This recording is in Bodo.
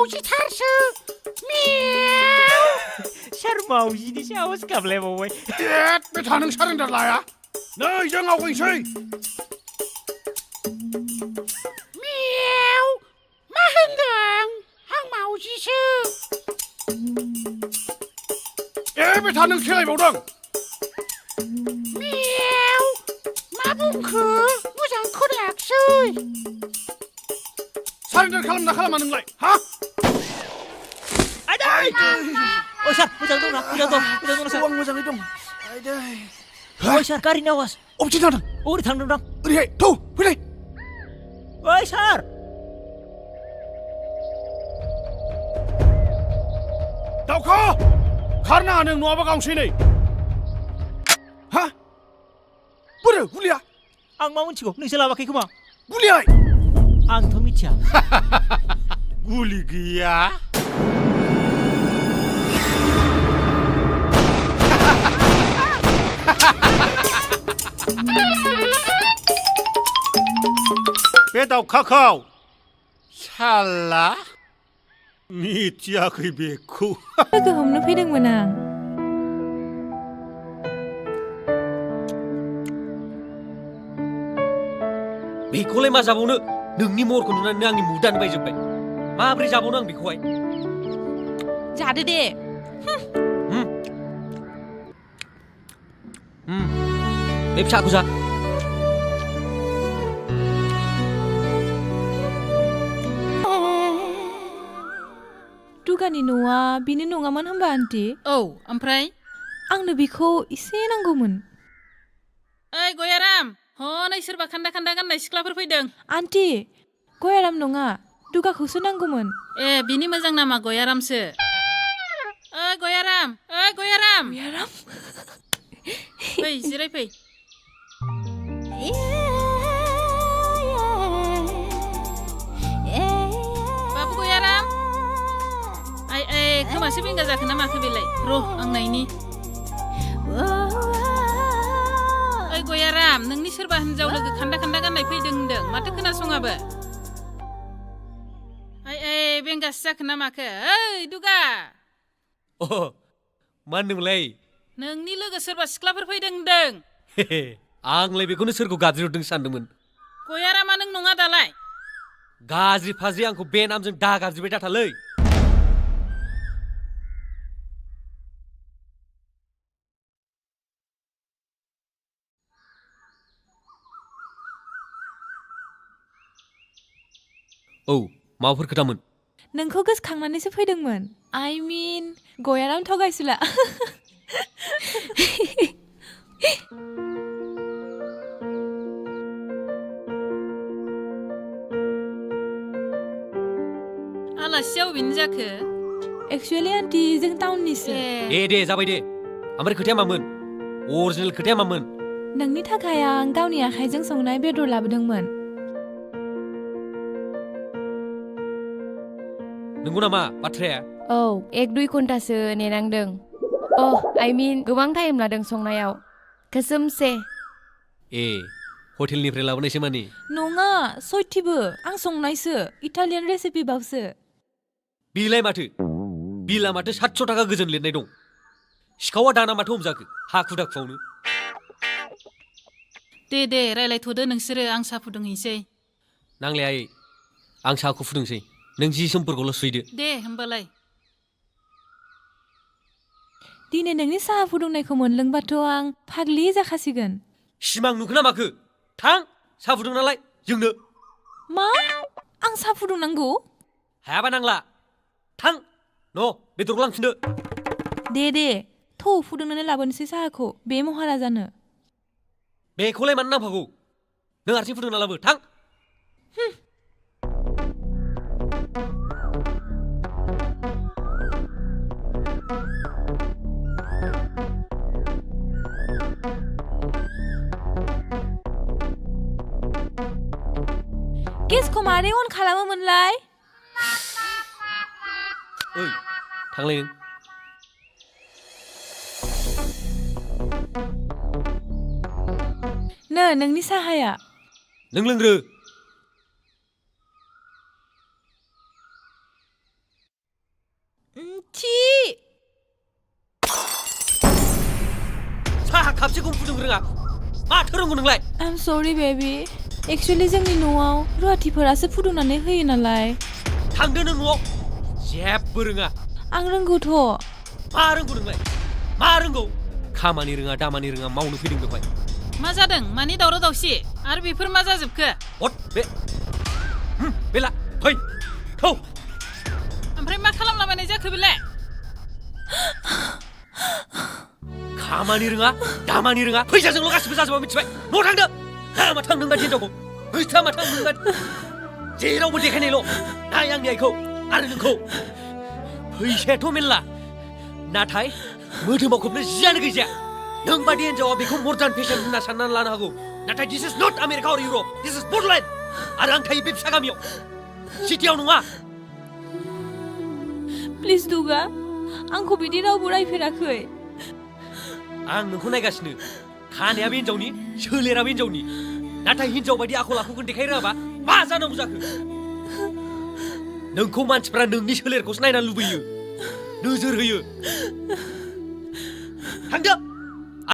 मावजिथारसो मियाव सार मावजिनि साहस गाबलायबावबाय बे थानों सारेन्डार लाया नै जों आवगायनोसै मियाव मा होनदों आं मावजिसो बे थानों खेलायबावदों मियाव मा बुंखो मोजां खोनायाखिसै सारेन्डार खालामना खालामा नोंलाय हा Oh sar, moजां dं sar. आं मोजाङै दं Oh sar, गारिनि आवाज. अबेथिं थांदों ओरै थांदों दां. ओरैहाय थौ फैलाय ओइ सार. दावखा खारनाङा नों नङाबा गावसै नै हा बोरो गुलिया आं मा मिथिगौ नोंसो लाबाखै खोमा गुलियाय आंथ' मिथिया गुलि गैया बे दावखाखौ साला मिथियाखै बेखौ लोगो हमनो फैदोंमोन आं बेखौलाय मा जाबावनो नोंनि महरखौ नुनानै आंनि मुदानो बायजोब्बाय माबोरै जाबावनो आं बेखौहाय जादो दे बे फिसाखौ जा दुगानि न'आ बेनो नङामोन होनबा आन्टी औ ओमफ्राय आंनो बेखौ एसे नांगौमोन ओइ गयाराम हनै सोरबा खान्दा खान्दा गाननाय सिख्लाफोर फैदों आन्टी गयाराम नङा दुगाखौसो नांगौमोन ए बिनि मोजां नामा गयारामसो ओइ गयाराम गयाराम फै जिरायफै बाबु गयाराम खोमासो बेंगा जाखो ना माखो बेलाय र' आं नायनि ओइ गयाराम नोंनि सोरबा हिनजाव लोगो खान्दा खान्दा गाननाय फैदों होनदों माथो खोनासङाबो बेंगासो जाखो ना माखो ओइ दुगा मा होनदोंमोनलाय नोंनि लोगो सोरबा सिख्लाफोर फैदों होनदों आंलाय बेखौनो सोरखौ गाज्रि हरदों सानदोंमोन गयारामा नों नङा दालाय गाज्रि फाज्रि आंखौ बे नामजों दा गाज्रिबाय दाथालै औ माबाफोर खोथामोन नोंखौ गोसोखांनानैसो फैदोंमोन I mean गयाराम थगायसुला आलासिया अबेनि जाखो एक्चुअली आन्टी जों टाउननिसो दे जाबाय दे ओमफ्राय खोथाया मामोन अरिजिनेल खोथाया मामोन नोंनि थाखाय आं गावनि आखाइजों संनाय बेदर लाबोदोंमोन नंगौ नामा बाथ्राया औ 1-2 घन्टासो नेनांदों I mean गोबां टाइम लादों संनायाव कसमसे हटेलनिफ्राय लाबोनायसो मानि नङा सयथिबो आं संनायसो इटालियान रेसिपि बावसो बिलाय माथो बिला माथो 700 थाखा गोजोन लिरनाय दं सिखावा दाना माथो हमजाखो हाखु दाखुआवनो दे रायलायथ'दो नोंसोरो आं साहा फुदुंहैसै नांलाया आं साहाखौ फुदुंसै नों जि समफोरखौल' सुइदो दे होमबालाय दिनै नोंनि साहा फुदुंनायखौ मोनलोंबाथ' आं फाग्लि जाखासिगोन सिमां नुखोना माखो थां साहा फुदुं नालाय जोंनो मा आं साहा फुदुंनांगौ हायाबा नांला थां बेदरखौ लांफिनदो दे थौ फुदुंनानै लाबोनोसै साहाखौ बे महाराजानो बेखौलाय मानो नांफागौ नों हारसिं फुदुंना लाबो थां गेसखौ मारै अन खालामोमोनलाय ओइ थांलाय नों नोंनि साहाया नों लोंग्रो खापसेखौनो फुदुंनो रोङा माथो रोंगौ नोंलाय I'm sorry baby एक्चुअली जोंनि न'आव रुवाथिफोरासो फुदुंनानै होयो नालाय थांदो नों न'आव जेबो रोङा आं रोंगौथ' मा रोंगौ नोंलाय मा रोंगौ खामानि रोङा दामानि रोङा मावनो फैदों बेवहाय मा जादों मानि दावराव दावसि आरो बेफोर मा जाजोबखो हट बे बेला फै थौ ओमफ्राय मा खालामलाबायनाय जाखो बेलाय खामानि रोङा दामानि रोङा फैसाजोंल' गासिबो जाजोबा मिथिबाय न'आव थांदो मा थांदों बादि हिनजावखौ हैथा मा थांदों बादि जेरावबो देखायनायल' नाय आंनि आइखौ आरो नोंखौ फैसायाथ' मेरला नाथाय मोदोमाव खोबनो जियानो गैजाया नों बादि हिनजावा बेखौ मर्दान फेशन होनना साननानै लानो हागौ नाथाय दिस इज नट आमेरिका अर इउरप दिस इज बड'लेण्ड आरो आं थायो बे फिसा गामियाव सिटियाव नङा प्लिज दुगा आंखौ बिदि रावबो रायफेराखै आं नोंखौ नायगासिनो खानायाबो हिनजावनि सोलेराबो हिनजावनि नाथाय हिनजाव बायदि आखल आखुखौ देखाय रोङाबा मा जानांगौ जाखो नोंखौ मानसिफ्रा नोंनि सोलेरखौसो नायनानै लुबैयो नोजोर होयो थांदो